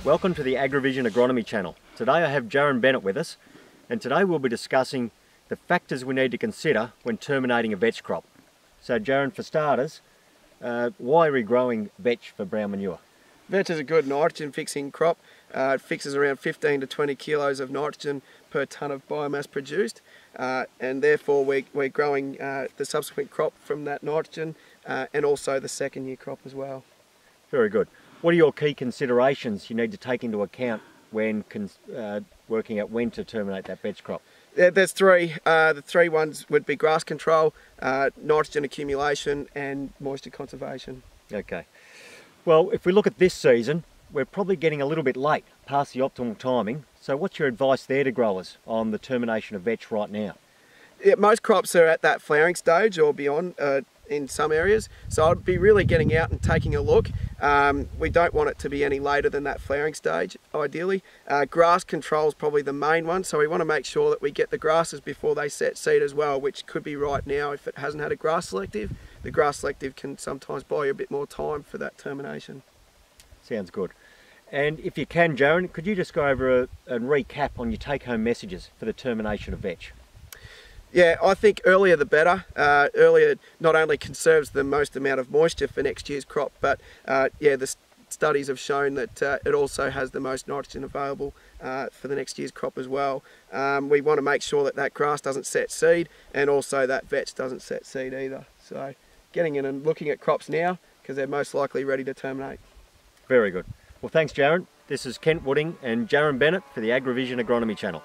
Welcome to the Agrivision Agronomy channel. Today I have Jaron Bennett with us, and today we'll be discussing the factors we need to consider when terminating a vetch crop. So Jaron, for starters, why are we growing vetch for brown manure? Vetch is a good nitrogen fixing crop. It fixes around 15 to 20 kilos of nitrogen per tonne of biomass produced, and therefore we're growing the subsequent crop from that nitrogen and also the second year crop as well. Very good. What are your key considerations you need to take into account when working out when to terminate that vetch crop? There's three. The three ones would be grass control, nitrogen accumulation and moisture conservation. Okay. Well, if we look at this season, we're probably getting a little bit late, past the optimal timing. So what's your advice there to growers on the termination of vetch right now? Yeah, most crops are at that flowering stage or beyond in some areas, so I'd be really getting out and taking a look. We don't want it to be any later than that flowering stage, ideally. Grass control is probably the main one, so we want to make sure that we get the grasses before they set seed as well, which could be right now if it hasn't had a grass selective. The grass selective can sometimes buy you a bit more time for that termination. Sounds good. And if you can, Jaron, could you just go over a recap on your take-home messages for the termination of vetch? Yeah, I think earlier the better. Earlier not only conserves the most amount of moisture for next year's crop, but yeah, the studies have shown that it also has the most nitrogen available for the next year's crop as well. We want to make sure that that grass doesn't set seed, and also that vetch doesn't set seed either. So getting in and looking at crops now, because they're most likely ready to terminate. Very good. Well, thanks, Jaron. This is Kent Wooding and Jaron Bennett for the Agrivision Agronomy channel.